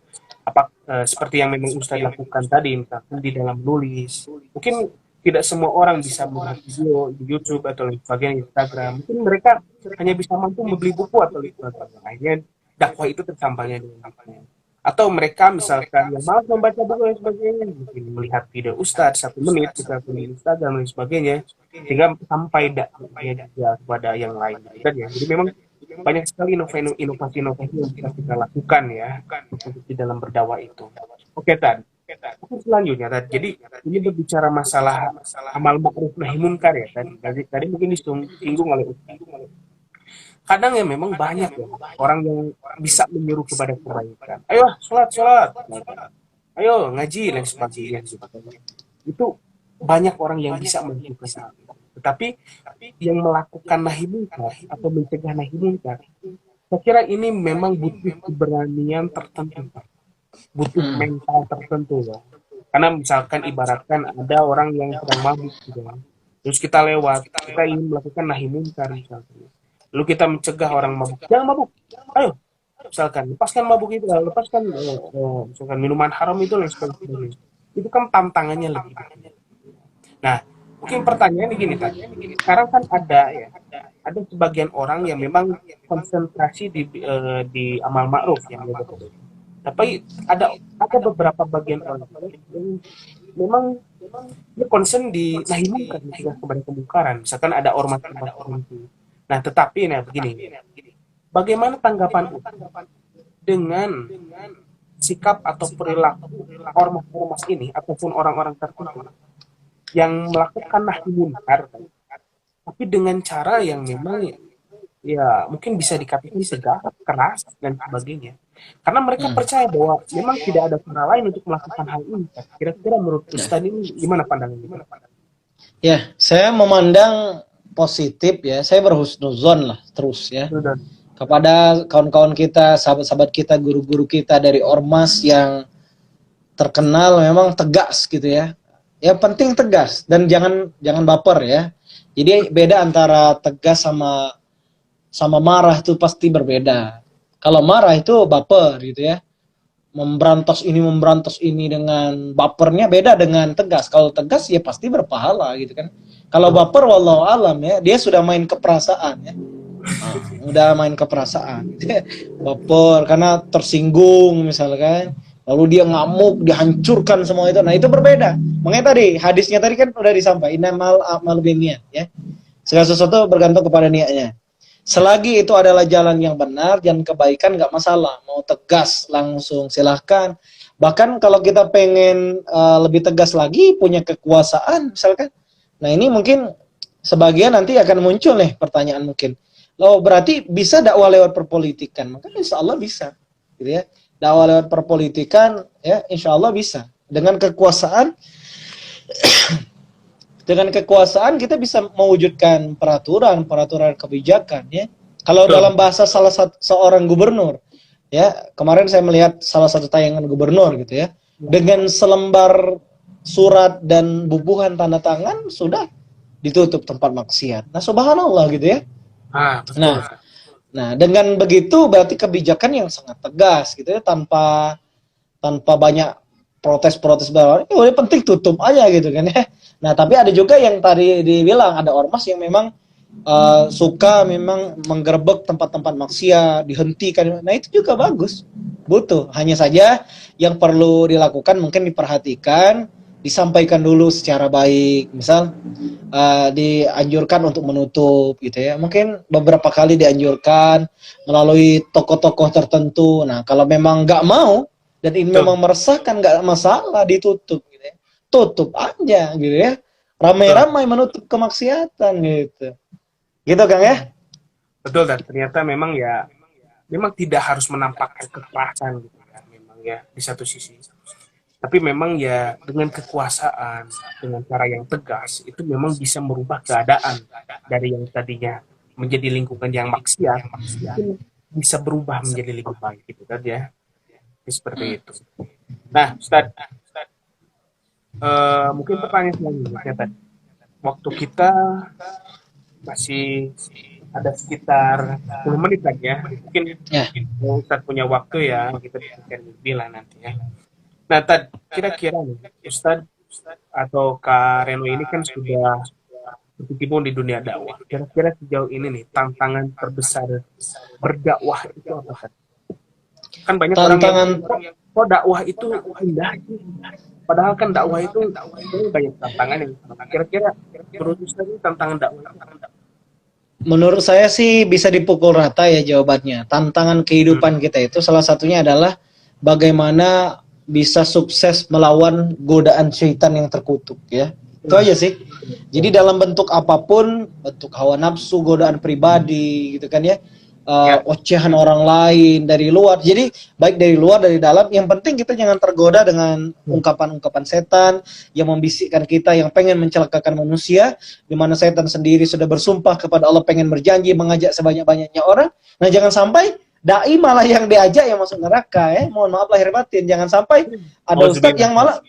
Seperti yang memang Ustaz lakukan tadi, misalkan di dalam menulis. Mungkin tidak semua orang bisa membuat video di YouTube atau lain sebagainya, di Instagram. Mungkin mereka hanya bisa mampu membeli buku atau lain sebagainya. Akhirnya dakwah itu tersampainya dengan buku. Atau mereka misalkan yang malas membaca buku dan sebagainya, mungkin melihat video Ustadz 1 menit, kita di Instagram dan sebagainya, sehingga sampai dakwahnya juga kepada yang lain, gitu kan ya. Jadi memang banyak sekali inovasi-inovasi yang bisa kita lakukan ya untuk di dalam berdakwah itu. Oke, Tan. Oke, selanjutnya, Tan. Jadi ini berbicara masalah amal ma'ruf nahi munkar ya, Tan. Tadi mungkin disinggung oleh Ustadz. Kadang ya memang banyak ya orang yang bisa menyuruh kepada kebaikan. Ayo sholat, sholat. Ayo ngaji dan sebagainya. Itu banyak orang yang bisa melakukan hal itu. Tetapi yang melakukan nahi munkar atau mencegah nahi munkar, saya kira ini memang butuh keberanian tertentu, Pak. Butuh mental tertentu ya. Karena misalkan ibaratkan ada orang yang sedang mabuk gitu kan. Terus kita lewat, kita ingin melakukan nahi munkar misalkan. Lalu kita mencegah orang mabuk, jangan mabuk, ayo, misalkan lepaskan mabuk itu, lepaskan misalkan minuman haram itu dan sebagainya. Itu kan tantangannya lebih gede. Nah, mungkin pertanyaannya gini tadi. Sekarang kan ada sebagian orang yang memang konsentrasi di amal ma'ruf yang dia betul. Tapi ada beberapa bagian orang yang memang dia concern di nahi munkar, mencegah kepada kemungkaran. Misalkan ada ormas-ormas tertentu. Nah, tetapi begini, bagaimana tanggapan dengan sikap atau perilaku ormas-ormas ini ataupun orang-orang tertentu yang melakukan nahi munkar, tapi dengan cara yang memang ya mungkin bisa dikatakan tegas, keras dan sebagainya. Karena mereka percaya bahwa memang tidak ada cara lain untuk melakukan hal ini. Kira-kira menurut Ustaz ini gimana pandangannya?
Ya, saya memandang positif ya. Saya berhusnuzon lah terus ya. Kepada kawan-kawan kita, sahabat-sahabat kita, guru-guru kita dari ormas yang terkenal memang tegas gitu ya. Ya penting tegas dan jangan baper ya. Jadi beda antara tegas sama marah itu pasti berbeda. Kalau marah itu baper gitu ya. Memberantas ini dengan bapernya beda dengan tegas. Kalau tegas ya pasti berpahala gitu kan. Kalau baper wallahu alam ya, dia sudah main ke perasaan ya. Udah main ke perasaan. Baper karena tersinggung misalkan. Lalu dia ngamuk, dihancurkan semua itu. Nah, itu berbeda. Makanya tadi hadisnya tadi kan udah disampaikan, innamal a'malu binniyat ya. Segala sesuatu bergantung kepada niatnya. Selagi itu adalah jalan yang benar, jalan kebaikan, nggak masalah. Mau tegas langsung silahkan. Bahkan kalau kita pengen lebih tegas lagi, punya kekuasaan misalkan. Nah ini mungkin sebagian nanti akan muncul nih pertanyaan mungkin. Loh berarti bisa dakwah lewat perpolitikan? Maka insya Allah bisa. Gitu ya. Dakwah lewat perpolitikan, ya insya Allah bisa. Dengan kekuasaan, dengan kekuasaan kita bisa mewujudkan peraturan kebijakan ya. Kalau dalam bahasa salah satu seorang gubernur ya, kemarin saya melihat salah satu tayangan gubernur gitu ya, dengan selembar surat dan bubuhan tanda tangan sudah ditutup tempat maksiat. Nah, subhanallah gitu ya. Nah, dengan begitu berarti kebijakan yang sangat tegas gitu ya, tanpa banyak protes-protes bahwa ya penting tutup aja gitu kan ya. Nah, tapi ada juga yang tadi dibilang ada ormas yang memang suka memang menggerebek tempat-tempat maksiat, dihentikan. Nah, itu juga bagus. Butuh. Hanya saja yang perlu dilakukan mungkin diperhatikan, disampaikan dulu secara baik. Misal dianjurkan untuk menutup gitu ya. Mungkin beberapa kali dianjurkan melalui tokoh-tokoh tertentu. Nah, kalau memang nggak mau dan ini memang meresahkan, nggak masalah ditutup gitu ya. Tutup aja gitu ya. Ramai-ramai menutup kemaksiatan gitu. Gitu Kang ya?
Betul, dan ternyata memang tidak harus menampakkan kekerasan gitu ya, memang ya di satu sisi. Tapi memang ya dengan kekuasaan, dengan cara yang tegas itu memang bisa merubah keadaan dari yang tadinya menjadi lingkungan yang maksiat bisa berubah menjadi lebih baik gitu kan ya. Seperti itu. Nah, Ustaz, mungkin pertanyaan selanjutnya tadi. Waktu kita masih ada sekitar 10 menit lagi ya. Mungkin Ustaz punya waktu ya, kita akan bilang nanti ya. Nah, kira-kira nih, Ustaz atau Kak Reno ini kan sudah berkecimpung di dunia dakwah. Kira-kira sejauh ini nih, tantangan terbesar berdakwah itu apa, Ustaz? Kan banyak orang yang
Tantangan
kok dakwah itu indah sih. Padahal kan dakwah itu banyak tantangan yang kira-kira menurut Ustaz ini tantangan dakwah itu apa?
menurut saya sih bisa dipukul rata ya jawabannya. Tantangan kehidupan kita itu salah satunya adalah bagaimana bisa sukses melawan godaan syaitan yang terkutuk ya. Itu aja sih. Jadi dalam bentuk apapun, bentuk hawa nafsu, godaan pribadi gitu kan ya.
Ya,
Ocehan orang lain dari luar. Jadi baik dari luar dari dalam, yang penting kita jangan tergoda dengan ungkapan-ungkapan setan yang membisikkan kita yang pengen mencelakakan manusia, di mana setan sendiri sudah bersumpah kepada Allah pengen berjanji mengajak sebanyak-banyaknya orang. Nah, jangan sampai dai malah yang diajak yang masuk neraka ya. Mohon maaf lahir batin. Jangan sampai ada ustadz yang malah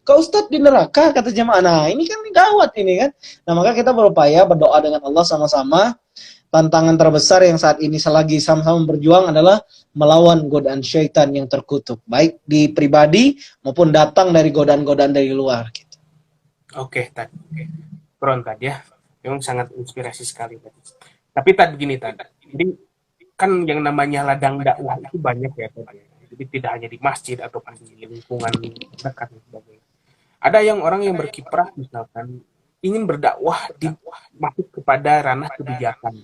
kau ustadz di neraka kata jemaah. Nah, ini kan gawat ini kan. Nah, maka kita berupaya berdoa dengan Allah sama-sama. Tantangan terbesar yang saat ini selagi sama-sama berjuang adalah melawan godaan syaitan yang terkutuk, baik di pribadi maupun datang dari godaan-godaan dari luar. Gitu.
Oke, tadi. Keren tadi ya. Memang sangat inspirasi sekali tadi. Tapi tadi begini tadi. Jadi kan yang namanya ladang dakwah itu banyak ya tadi. Jadi tidak hanya di masjid ataupun di lingkungan dekat dan sebagainya. Ada yang orang yang berkiprah misalkan ingin berdakwah masuk kepada ranah kebijakan.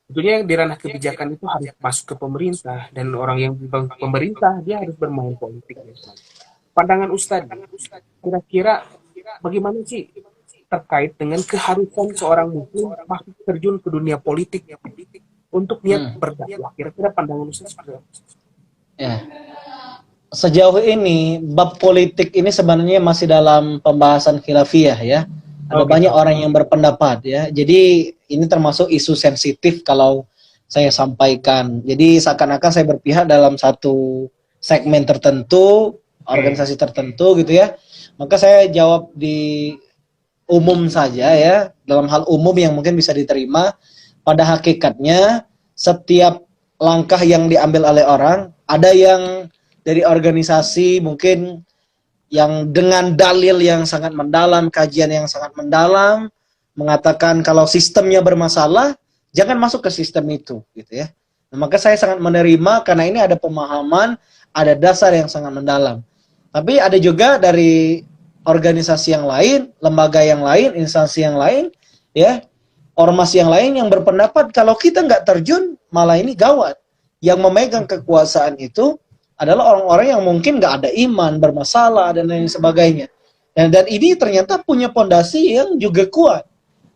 Tentunya di ranah kebijakan itu harus masuk ke pemerintah dan orang yang di pemerintah dia harus bermain politik. Pandangan Ustadz, kira-kira bagaimana sih terkait dengan keharusan seorang muslim masuk terjun ke dunia politik untuk niat berdakwah? Kira-kira pandangan Ustadz seperti apa?
Ya. Sejauh ini bab politik ini sebenarnya masih dalam pembahasan khilafiyah ya. Ada banyak orang yang berpendapat ya. Jadi ini termasuk isu sensitif kalau saya sampaikan. Jadi seakan-akan saya berpihak dalam satu segmen tertentu, organisasi tertentu gitu ya. Maka saya jawab di umum saja ya, dalam hal umum yang mungkin bisa diterima. Pada hakikatnya setiap langkah yang diambil oleh orang, ada yang dari organisasi mungkin yang dengan dalil yang sangat mendalam, kajian yang sangat mendalam, mengatakan kalau sistemnya bermasalah, jangan masuk ke sistem itu, gitu ya. Nah, maka saya sangat menerima karena ini ada pemahaman, ada dasar yang sangat mendalam. Tapi ada juga dari organisasi yang lain, lembaga yang lain, instansi yang lain, ya, ormas yang lain yang berpendapat kalau kita nggak terjun, malah ini gawat. Yang memegang kekuasaan itu adalah orang-orang yang mungkin nggak ada iman, bermasalah, dan lain sebagainya. Dan ini ternyata punya pondasi yang juga kuat.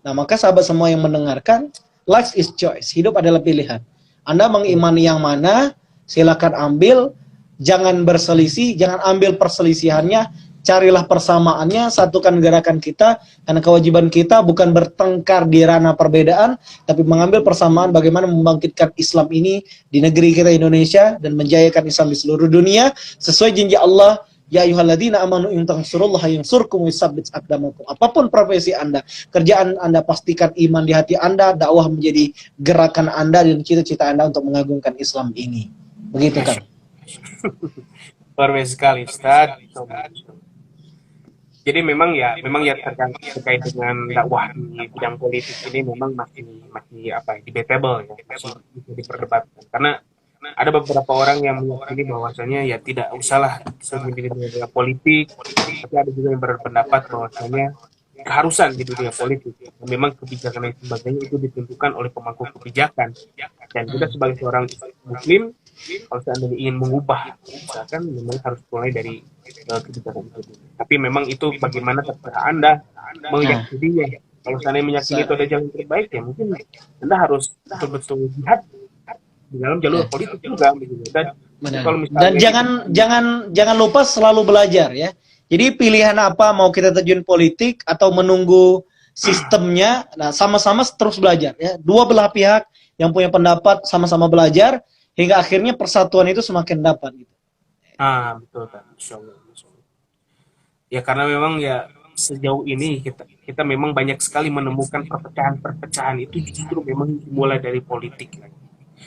Nah, maka sahabat semua yang mendengarkan, life is choice, hidup adalah pilihan. Anda mengimani yang mana, silakan ambil, jangan berselisih, jangan ambil perselisihannya, carilah persamaannya, satukan gerakan kita, karena kewajiban kita bukan bertengkar di ranah perbedaan, tapi mengambil persamaan bagaimana membangkitkan Islam ini di negeri kita Indonesia, dan menjayakan Islam di seluruh dunia, sesuai janji Allah, ya ayyuhalladzina amanu in tansurullaha yansurkum wa yusabbit aqdamakum. Apapun profesi Anda, kerjaan Anda, pastikan iman di hati Anda, dakwah menjadi gerakan Anda, dan cita-cita Anda untuk mengagungkan Islam ini. Begitu kan?
Luar biasa sekali, Ustaz. Jadi memang ya terkait dengan dakwah di bidang politik ini memang masih apa ya, debatable ya, masih bisa diperdebatkan. Karena ada beberapa orang yang meyakini bahwasanya ya tidak usahlah di dunia politik, tapi ada juga yang berpendapat bahwasanya keharusan di dunia politik. Memang kebijakan dan sebagainya itu ditentukan oleh pemangku kebijakan. Dan kita sebagai seorang muslim, kalau seandainya ingin mengubah, misalkan memang harus mulai dari kebijakan itu. Tapi memang itu bagaimana terserah Anda meyakini ya. Kalau seandainya meyakini itu ada jalan terbaik, ya mungkin Anda harus betul-betul jihad di dalam jalur politik juga. Dan kalau misalnya
dan jangan lupa selalu belajar ya. Jadi pilihan apa, mau kita terjun politik atau menunggu sistemnya, nah sama-sama terus belajar ya. Dua belah pihak yang punya pendapat sama-sama belajar hingga akhirnya persatuan itu semakin dapat gitu.
Betul kan. Insyaallah. Ya karena memang ya sejauh ini kita memang banyak sekali menemukan perpecahan itu justru memang dimulai dari politik.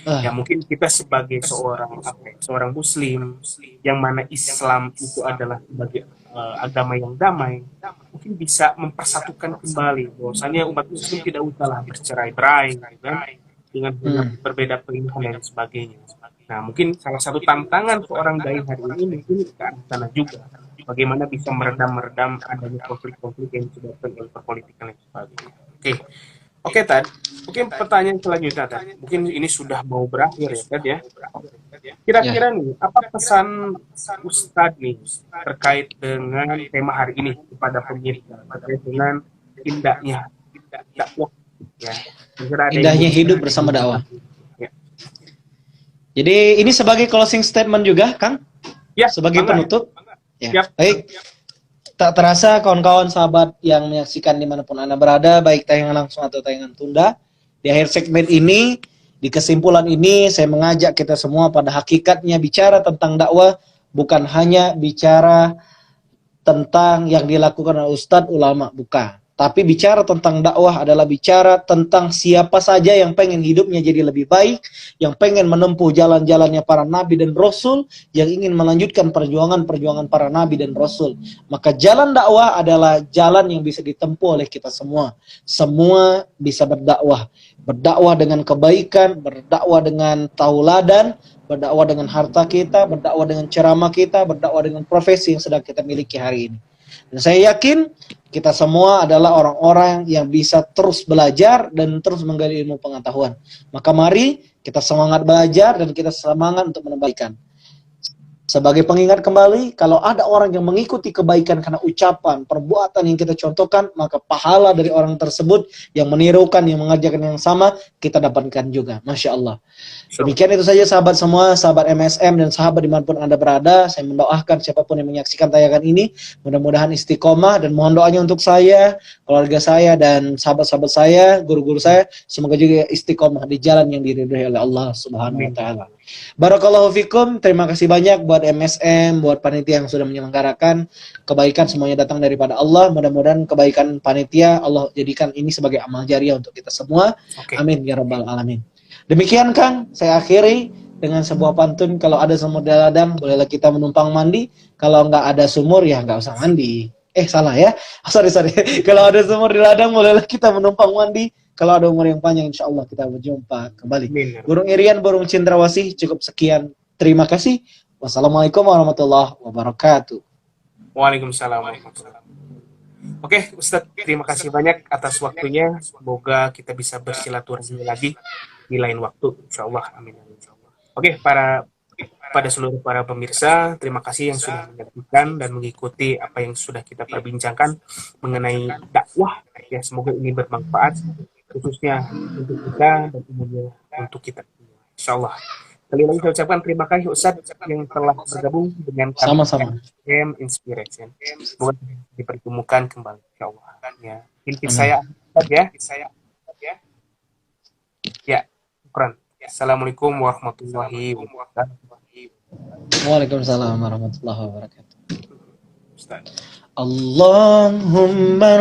Ya mungkin kita sebagai seorang muslim yang mana Islam itu adalah sebagai agama yang damai, mungkin bisa mempersatukan kembali bahwasanya umat muslim tidak usahlah bercerai-berai gitu kan, dengan berbeda pilihan dan sebagainya. Nah, mungkin salah satu tantangan seorang dai hari ini mungkin ke arah sana juga. Bagaimana bisa meredam adanya konflik-konflik yang disebabkan oleh perpolitikan dan sebagainya. Oke, oke Tad. Mungkin pertanyaan selanjutnya Tad. Mungkin ini sudah mau berakhir ya Tad ya.
Ya.
Kira-kira nih, apa pesan Ustadz nih terkait dengan tema hari ini kepada pemirsa terkait dengan indahnya dakwah ya. Kira-kira ada yang mau
Indahnya hidup bersama dakwah.
ya.
Jadi ini sebagai closing statement juga, Kang?
Ya,
Sebagai
bangga.
penutup? Ya.
Siap.
Baik. Tak terasa kawan-kawan sahabat yang menyaksikan dimanapun Anda berada, baik tayangan langsung atau tayangan tunda, di akhir segmen ini, di kesimpulan ini, saya mengajak kita semua pada hakikatnya bicara tentang dakwah, bukan hanya bicara tentang yang dilakukan oleh ustadz ulama, bukan. Tapi bicara tentang dakwah adalah bicara tentang siapa saja yang pengen hidupnya jadi lebih baik, yang pengen menempuh jalan-jalannya para nabi dan rasul, yang ingin melanjutkan perjuangan-perjuangan para nabi dan rasul. Maka jalan dakwah adalah jalan yang bisa ditempuh oleh kita semua. Semua bisa berdakwah. Berdakwah dengan kebaikan, berdakwah dengan tauladan, berdakwah dengan harta kita, berdakwah dengan ceramah kita, berdakwah dengan profesi yang sedang kita miliki hari ini. Dan saya yakin kita semua adalah orang-orang yang bisa terus belajar dan terus menggali ilmu pengetahuan. Maka mari kita semangat belajar dan kita semangat untuk menambahkan. Sebagai pengingat kembali, kalau ada orang yang mengikuti kebaikan karena ucapan, perbuatan yang kita contohkan, maka pahala dari orang tersebut yang menirukan, yang mengajarkan yang sama, kita dapatkan juga. Masya Allah. Demikian itu saja sahabat semua, sahabat MSM dan sahabat dimanapun Anda berada. Saya mendoakan siapapun yang menyaksikan tayangan ini, mudah-mudahan istiqomah dan mohon doanya untuk saya, keluarga saya, dan sahabat-sahabat saya, guru-guru saya, semoga juga istiqomah di jalan yang diridhoi oleh Allah Subhanahu wa Ta'ala. Barakallahu fikum, terima kasih banyak buat MSM, buat panitia yang sudah menyelenggarakan. Kebaikan semuanya datang daripada Allah. Mudah-mudahan kebaikan panitia Allah jadikan ini sebagai amal jariah untuk kita semua. Amin ya rabbal alamin. Demikian Kang, saya akhiri dengan sebuah pantun. Kalau ada sumur di ladang, bolehlah kita menumpang mandi. Kalau nggak ada sumur, ya nggak usah mandi. Salah ya. Sorry. Kalau ada sumur di ladang, bolehlah kita menumpang mandi. Kalau ada umur yang panjang, insya Allah kita berjumpa kembali. Burung Irian, burung cendrawasih, cukup sekian. Terima kasih. Wassalamualaikum warahmatullahi wabarakatuh.
Waalaikumsalam warahmatullahi wabarakatuh. Oke, Ustadz, terima kasih banyak atas waktunya. Semoga kita bisa bersilaturahmi lagi di lain waktu, insya Allah. Amin. Oke, pada seluruh para pemirsa, terima kasih yang sudah menyaksikan dan mengikuti apa yang sudah kita perbincangkan mengenai dakwah. Ya, semoga ini bermanfaat, khususnya untuk kita dan umumnya untuk kita. Insya Allah. Kali lagi saya ucapkan terima kasih Ustadz yang telah bergabung dengan kami.
Sama-sama.
Inspiration. Semoga dipertemukan kembali, insya Allah. Ya, inti saya ya. Ya, syukran. Assalamualaikum warahmatullahi wabarakatuh.
Waalaikumsalam warahmatullahi wabarakatuh. Allahumma